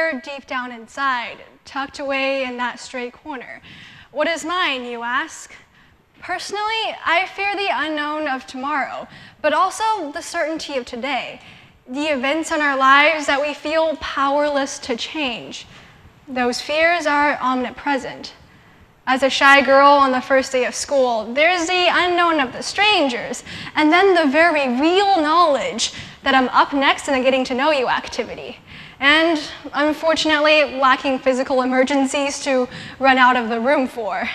fear deep down inside, tucked away in that stray corner. What is mine, you ask? Personally, I fear the unknown of tomorrow, but also the certainty of today, the events in our lives that we feel powerless to change. Those fears are omnipresent. As a shy girl on the first day of school, there's the unknown of the strangers, and then the very real knowledge that I'm up next in the getting to know you activity. And unfortunately, lacking physical emergencies to run out of the room for.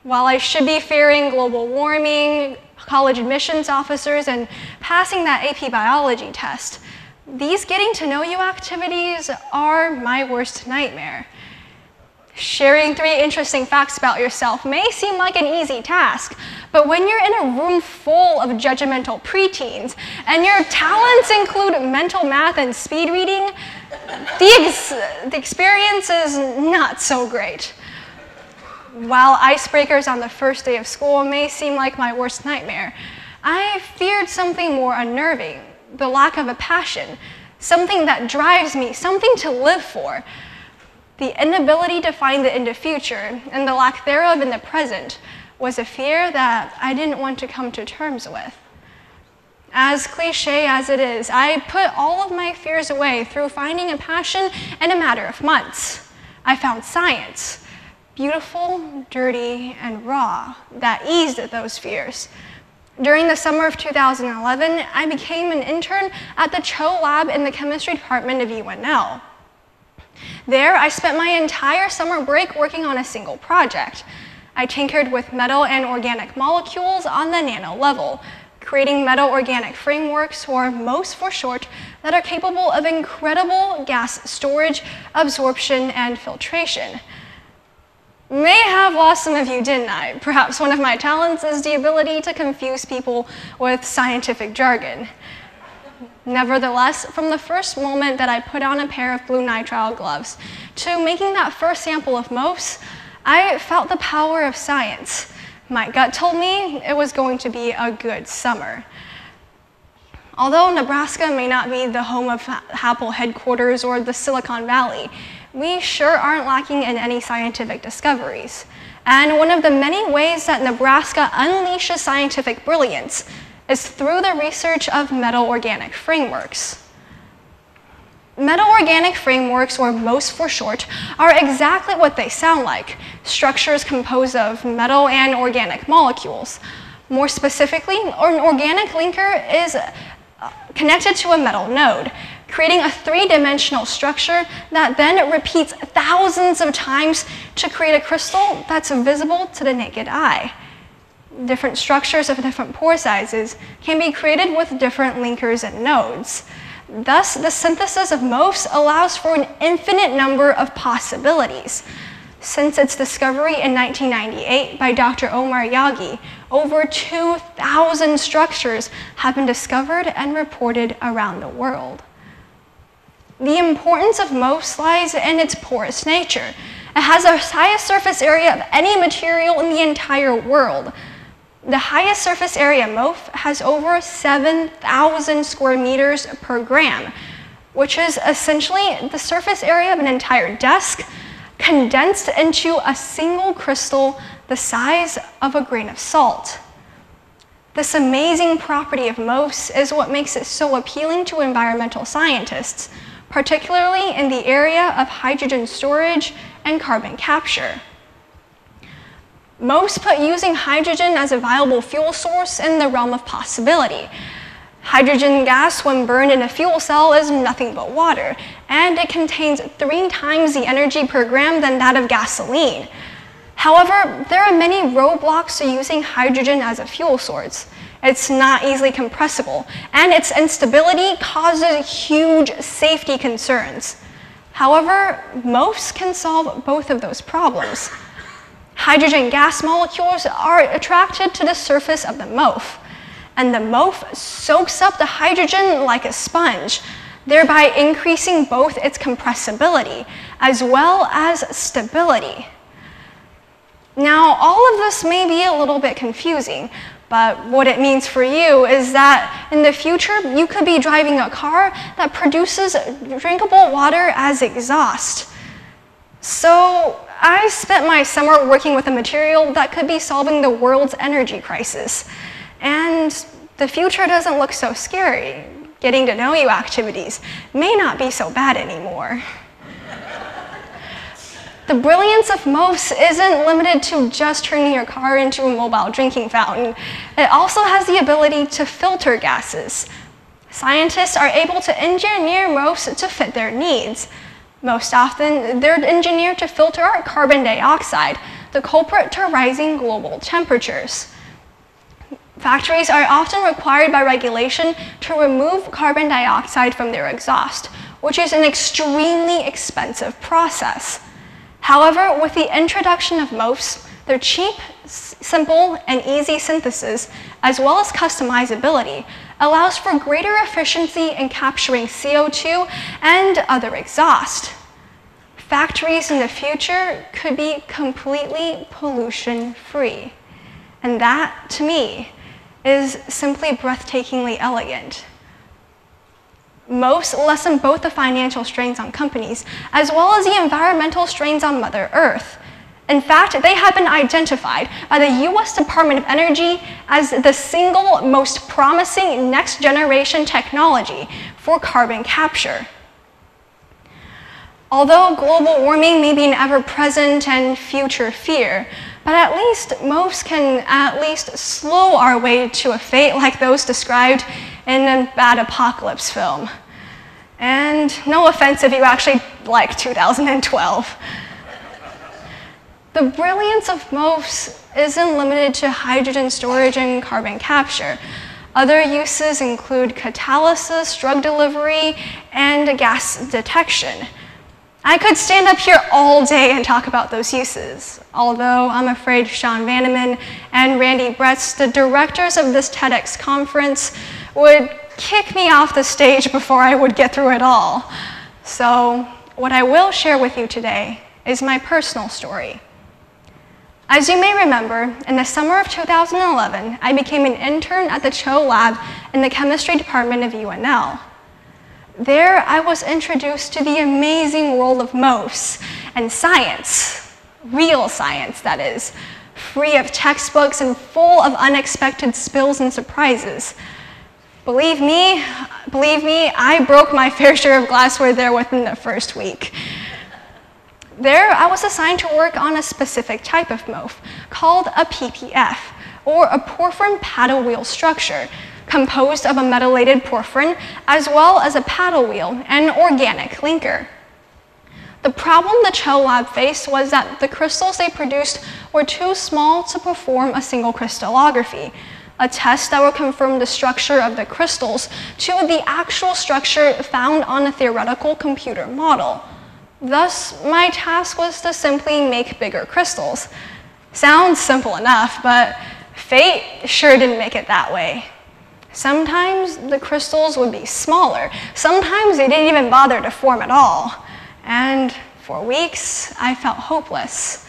While I should be fearing global warming, college admissions officers, and passing that AP biology test, these getting to know you activities are my worst nightmare. Sharing 3 interesting facts about yourself may seem like an easy task, but when you're in a room full of judgmental preteens and your talents include mental math and speed reading, the experience is not so great. While icebreakers on the first day of school may seem like my worst nightmare, I feared something more unnerving, the lack of a passion, something that drives me, something to live for. The inability to find the in the future and the lack thereof in the present was a fear that I didn't want to come to terms with. As cliche as it is, I put all of my fears away through finding a passion in a matter of months. I found science, beautiful, dirty, and raw, that eased those fears. During the summer of 2011, I became an intern at the Cho Lab in the chemistry department of UNL. There, I spent my entire summer break working on a single project. I tinkered with metal and organic molecules on the nano level, creating metal organic frameworks, or MOS for short, that are capable of incredible gas storage, absorption, and filtration. May have lost some of you, didn't I? Perhaps one of my talents is the ability to confuse people with scientific jargon. Nevertheless, from the first moment that I put on a pair of blue nitrile gloves to making that first sample of MOS, I felt the power of science. My gut told me it was going to be a good summer. Although Nebraska may not be the home of Apple headquarters or the Silicon Valley, we sure aren't lacking in any scientific discoveries. And one of the many ways that Nebraska unleashes scientific brilliance is through the research of metal organic frameworks. Metal organic frameworks, or MOS for short, are exactly what they sound like, structures composed of metal and organic molecules. More specifically, an organic linker is connected to a metal node, creating a 3-dimensional structure that then repeats thousands of times to create a crystal that's visible to the naked eye. Different structures of different pore sizes can be created with different linkers and nodes. Thus, the synthesis of MOS allows for an infinite number of possibilities. Since its discovery in 1998 by Dr. Omar Yagi, over 2,000 structures have been discovered and reported around the world. The importance of MOS lies in its porous nature. It has the highest surface area of any material in the entire world. The highest surface area MOF has over 7,000 square meters per gram, which is essentially the surface area of an entire desk condensed into a single crystal the size of a grain of salt. This amazing property of MOS is what makes it so appealing to environmental scientists, particularly in the area of hydrogen storage and carbon capture. MOS put using hydrogen as a viable fuel source in the realm of possibility. Hydrogen gas, when burned in a fuel cell, is nothing but water, and it contains 3 times the energy per gram than that of gasoline. However, there are many roadblocks to using hydrogen as a fuel source. It's not easily compressible, and its instability causes huge safety concerns. However, MOS can solve both of those problems. Hydrogen gas molecules are attracted to the surface of the MOF, and the MOF soaks up the hydrogen like a sponge, thereby increasing both its compressibility as well as stability. Now, all of this may be a little bit confusing, But what it means for you is that in the future, you could be driving a car that produces drinkable water as exhaust. So I spent my summer working with a material that could be solving the world's energy crisis. And the future doesn't look so scary. Getting to know you activities may not be so bad anymore. The brilliance of MOFs isn't limited to just turning your car into a mobile drinking fountain. It also has the ability to filter gases. Scientists are able to engineer MOFs to fit their needs. Most often, they're engineered to filter out carbon dioxide, the culprit to rising global temperatures. Factories are often required by regulation to remove carbon dioxide from their exhaust, which is an extremely expensive process. However, with the introduction of MOFs, their cheap, simple, and easy synthesis, as well as customizability, allows for greater efficiency in capturing CO2 and other exhaust. Factories in the future could be completely pollution-free. And that, to me, is simply breathtakingly elegant. MOFs lessen both the financial strains on companies as well as the environmental strains on Mother Earth. In fact, they have been identified by the US Department of Energy as the single most promising next-generation technology for carbon capture. Although global warming may be an ever-present and future fear, but at least MOFs can at least slow our way to a fate like those described in a bad apocalypse film. And no offense if you actually like 2012. The brilliance of MOFs isn't limited to hydrogen storage and carbon capture. Other uses include catalysis, drug delivery, and gas detection. I could stand up here all day and talk about those uses, although I'm afraid Sean Vanneman and Randy Bretz, the directors of this TEDx conference, would kick me off the stage before I would get through it all. So what I will share with you today is my personal story. As you may remember, in the summer of 2011, I became an intern at the Cho Lab in the chemistry department of UNL. There, I was introduced to the amazing world of MOFs and science, real science, that is, free of textbooks and full of unexpected spills and surprises. Believe me, I broke my fair share of glassware there within the first week. There, I was assigned to work on a specific type of MOF called a PPF, or a porphyrin paddle wheel structure, composed of a metallated porphyrin as well as a paddle wheel and an organic linker. The problem the Cho lab faced was that the crystals they produced were too small to perform a single crystallography, a test that would confirm the structure of the crystals to the actual structure found on a theoretical computer model. Thus, my task was to simply make bigger crystals. Sounds simple enough, but fate sure didn't make it that way. Sometimes the crystals would be smaller. Sometimes they didn't even bother to form at all. And for weeks, I felt hopeless.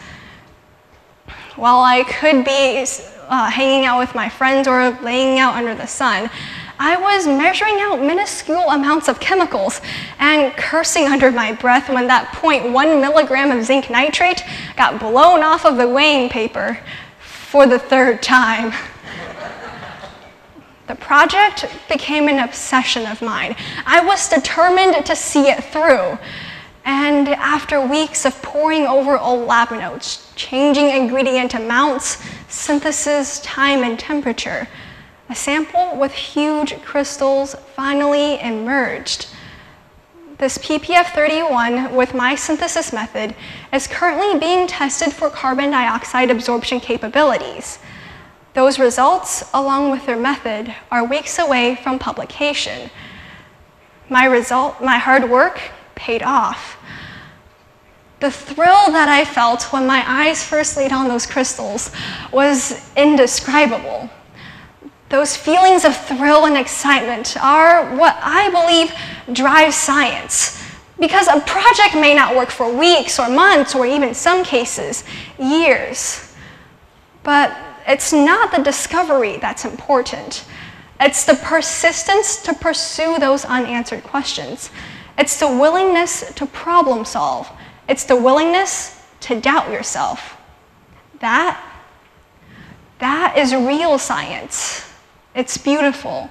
While I could be hanging out with my friends or laying out under the sun, I was measuring out minuscule amounts of chemicals and cursing under my breath when that 0.1 milligram of zinc nitrate got blown off of the weighing paper for the third time. The project became an obsession of mine. I was determined to see it through. And after weeks of poring over old lab notes, changing ingredient amounts, synthesis, time, and temperature, a sample with huge crystals finally emerged. This PPF31 with my synthesis method is currently being tested for carbon dioxide absorption capabilities. Those results, along with their method, are weeks away from publication. My hard work paid off. The thrill that I felt when my eyes first laid on those crystals was indescribable. Those feelings of thrill and excitement are what I believe drives science. Because a project may not work for weeks or months or even some cases, years. But it's not the discovery that's important. It's the persistence to pursue those unanswered questions. It's the willingness to problem solve. It's the willingness to doubt yourself. That is real science. It's beautiful,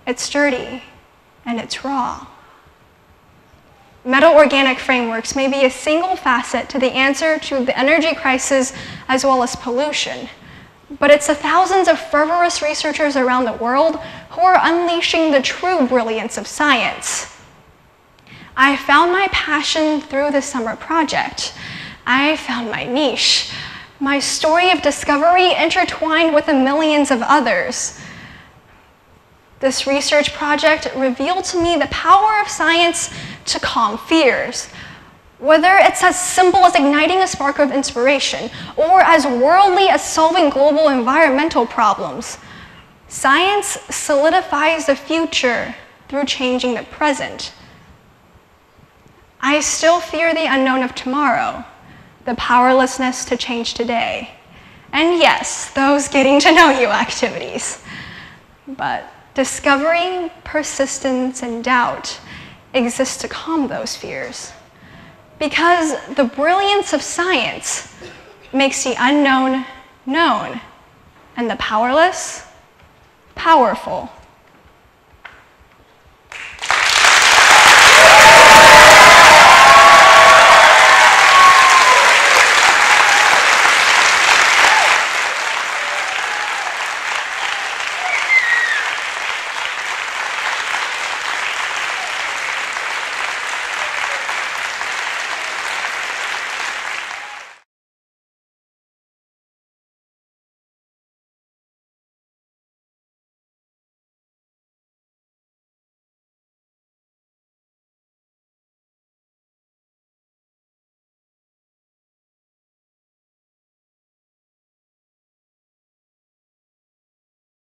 it's sturdy, and it's raw. Metal-organic frameworks may be a single facet to the answer to the energy crisis as well as pollution, but it's the thousands of fervorous researchers around the world who are unleashing the true brilliance of science. I found my passion through the summer project. I found my niche, my story of discovery intertwined with the millions of others. This research project revealed to me the power of science to calm fears. Whether it's as simple as igniting a spark of inspiration or as worldly as solving global environmental problems, science solidifies the future through changing the present. I still fear the unknown of tomorrow, the powerlessness to change today, and yes, those getting to know you activities. But discovery, persistence, and doubt exist to calm those fears. Because the brilliance of science makes the unknown known, and the powerless powerful.